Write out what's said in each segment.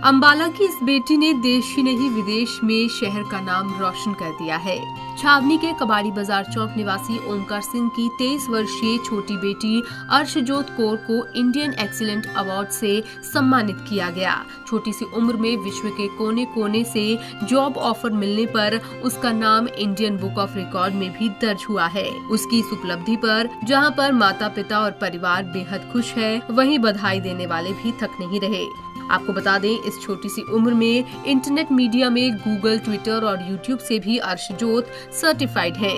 अंबाला की इस बेटी ने देश ही नहीं विदेश में शहर का नाम रोशन कर दिया है। छावनी के कबाड़ी बाजार चौक निवासी ओमकार सिंह की 23 वर्षीय छोटी बेटी अर्शजोत कौर को इंडियन एक्सीलेंट अवार्ड से सम्मानित किया गया। छोटी सी उम्र में विश्व के कोने कोने से जॉब ऑफर मिलने पर उसका नाम इंडियन बुक ऑफ रिकॉर्ड में भी दर्ज हुआ है। उसकी इस उपलब्धि पर जहां पर माता पिता और परिवार बेहद खुश है, वहीं बधाई देने वाले भी थक नहीं रहे। आपको बता दें, इस छोटी सी उम्र में इंटरनेट मीडिया में गूगल, ट्विटर और यूट्यूब से भी अर्शजोत सर्टिफाइड है।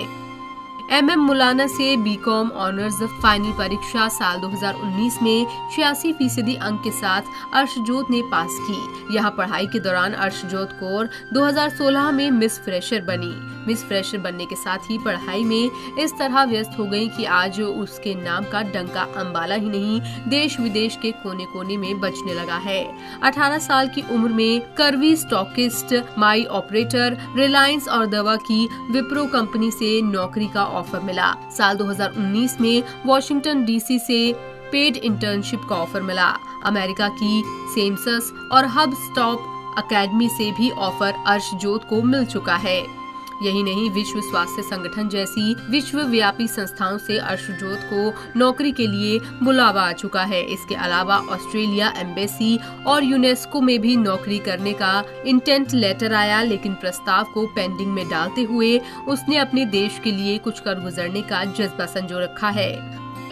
MM मुलाना से बीकॉम ऑनर्स फाइनल परीक्षा साल 2019 में 86% अंक के साथ अर्शजोत ने पास की। यहाँ पढ़ाई के दौरान अर्शजोत कौर 2016 में मिस फ्रेशर बनी। मिस फ्रेशर बनने के साथ ही पढ़ाई में इस तरह व्यस्त हो गई कि आज उसके नाम का डंका अंबाला ही नहीं, देश विदेश के कोने कोने में बजने लगा है। 18 साल की उम्र में करवी स्टॉकिस्ट, माई ऑपरेटर, रिलायंस और दवा की विप्रो कंपनी से नौकरी का ऑफर मिला। साल 2019 में वॉशिंगटन DC से पेड इंटर्नशिप का ऑफर मिला। अमेरिका की सेमसस और हब स्टॉप अकेडमी से भी ऑफर अर्शजोत को मिल चुका है। यही नहीं, विश्व स्वास्थ्य संगठन जैसी विश्वव्यापी संस्थाओं से अर्शजोत को नौकरी के लिए बुलावा आ चुका है। इसके अलावा ऑस्ट्रेलिया एम्बेसी और यूनेस्को में भी नौकरी करने का इंटेंट लेटर आया, लेकिन प्रस्ताव को पेंडिंग में डालते हुए उसने अपने देश के लिए कुछ कर गुजरने का जज्बा संजो रखा है।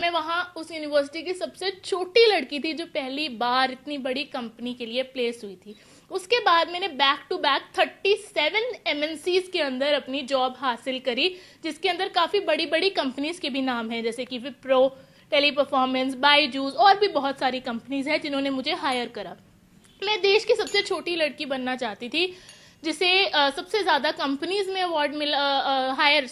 मैं वहाँ उस यूनिवर्सिटी की सबसे छोटी लड़की थी जो पहली बार इतनी बड़ी कंपनी के लिए प्लेस हुई थी। उसके बाद मैंने बैक टू बैक 37 MNCs के अंदर अपनी जॉब हासिल करी, जिसके अंदर काफ़ी बड़ी बड़ी कंपनीज के भी नाम हैं, जैसे कि विप्रो, टेलीपरफॉर्मेंस, बायजूस और भी बहुत सारी कंपनीज हैं जिन्होंने मुझे हायर करा। मैं देश की सबसे छोटी लड़की बनना चाहती थी जिसे सबसे ज़्यादा कंपनीज में अवार्ड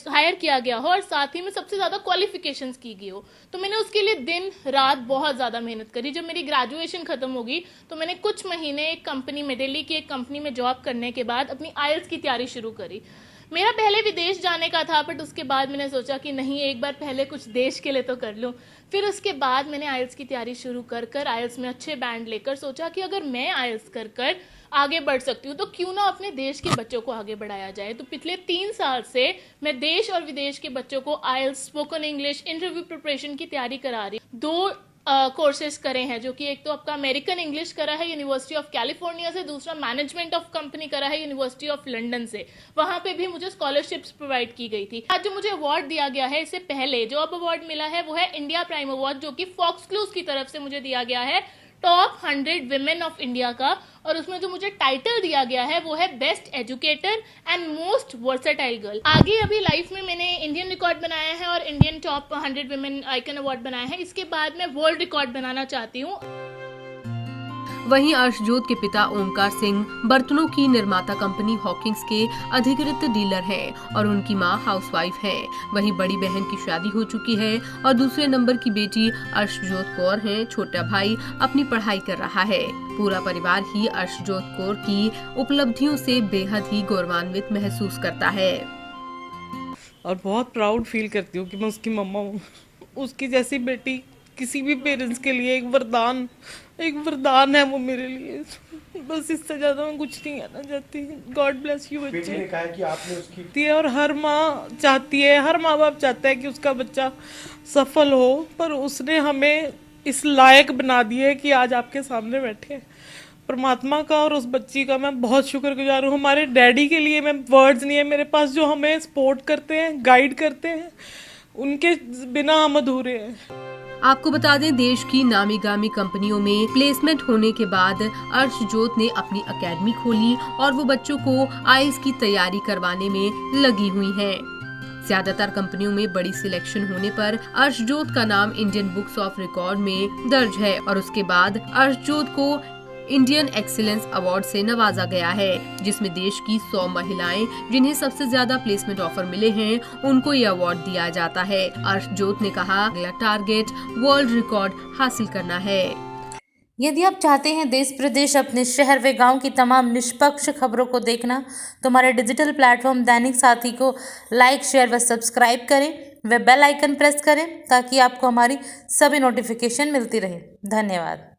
हायर किया गया हो और साथ ही में सबसे ज़्यादा क्वालिफिकेशंस की गई हो। तो मैंने उसके लिए दिन रात बहुत ज़्यादा मेहनत करी। जब मेरी ग्रेजुएशन ख़त्म होगी तो मैंने कुछ महीने एक कंपनी में, दिल्ली की एक कंपनी में जॉब करने के बाद अपनी IELTS की तैयारी शुरू करी। मेरा पहले विदेश जाने का था, बट उसके बाद मैंने सोचा कि नहीं, एक बार पहले कुछ देश के लिए तो कर लूँ। फिर उसके बाद मैंने IELTS की तैयारी शुरू कर IELTS में अच्छे बैंड लेकर सोचा कि अगर मैं IELTS कर आगे बढ़ सकती हूँ तो क्यों ना अपने देश के बच्चों को आगे बढ़ाया जाए। तो पिछले 3 साल से मैं देश और विदेश के बच्चों को IELTS, spoken English, interview preparation की तैयारी करा रही हूँ। 2 कोर्सेज करे हैं, जो कि एक तो आपका अमेरिकन इंग्लिश करा है यूनिवर्सिटी ऑफ कैलिफोर्निया से, दूसरा मैनेजमेंट ऑफ कंपनी करा है यूनिवर्सिटी ऑफ लंदन से। वहां पे भी मुझे स्कॉलरशिप्स प्रोवाइड की गई थी। आज जो मुझे अवार्ड दिया गया है, इससे पहले जो अब अवार्ड मिला है वो है इंडिया प्राइम अवार्ड, जो कि फॉक्स क्लूज की तरफ से मुझे दिया गया है, टॉप 100 विमेन ऑफ इंडिया का। और उसमें जो मुझे टाइटल दिया गया है वो है best educator and most versatile girl. आगे अभी लाइफ में मैंने इंडियन रिकॉर्ड बनाया है और Indian top 100 women icon award बनाया है। इसके बाद मैं वर्ल्ड रिकॉर्ड बनाना चाहती हूँ। वहीं अर्शजोत के पिता ओमकार सिंह बर्तनों की निर्माता कंपनी हॉकिंस के अधिकृत डीलर हैं और उनकी मां हाउसवाइफ है। वहीं बड़ी बहन की शादी हो चुकी है और दूसरे नंबर की बेटी अर्शजोत कौर है। छोटा भाई अपनी पढ़ाई कर रहा है। पूरा परिवार ही अर्शजोत कौर की उपलब्धियों से बेहद ही गौरवान्वित महसूस करता है और बहुत प्राउड फील करती हूँ कि मैं उसकी मम्मा हूँ। उसकी जैसी बेटी किसी भी पेरेंट्स के लिए एक वरदान है वो मेरे लिए। बस इससे ज्यादा मैं कुछ नहीं कहना चाहती। गॉड ब्लेस यू बच्चे। बेटी ने कहा कि आपने उसकी और हर माँ चाहती है, हर माँ बाप चाहता है कि उसका बच्चा सफल हो, पर उसने हमें इस लायक बना दिया है कि आज आपके सामने बैठे। परमात्मा का और उस बच्ची का मैं बहुत शुक्रगुजार हूँ। हमारे डैडी के लिए मैं वर्ड्स नहीं है मेरे पास, जो हमें सपोर्ट करते हैं, गाइड करते हैं, उनके बिना हम अधूरे हैं। आपको बता दें, देश की नामी गामी कंपनियों में प्लेसमेंट होने के बाद अर्शजोत ने अपनी एकेडमी खोली और वो बच्चों को IELTS की तैयारी करवाने में लगी हुई हैं। ज्यादातर कंपनियों में बड़ी सिलेक्शन होने पर अर्शजोत का नाम इंडियन बुक्स ऑफ रिकॉर्ड में दर्ज है और उसके बाद अर्शजोत को इंडियन एक्सीलेंस अवार्ड से नवाजा गया है, जिसमें देश की 100 महिलाएं जिन्हें सबसे ज्यादा प्लेसमेंट ऑफर मिले हैं उनको ये अवार्ड दिया जाता है। अर्शजोत ने कहा, अगला टारगेट वर्ल्ड रिकॉर्ड हासिल करना है। यदि आप चाहते हैं देश प्रदेश अपने शहर व गांव की तमाम निष्पक्ष खबरों को देखना, तो हमारे डिजिटल प्लेटफॉर्म दैनिक साथी को लाइक, शेयर व सब्सक्राइब करें व बेल आइकन प्रेस करें ताकि आपको हमारी सभी नोटिफिकेशन मिलती रहे। धन्यवाद।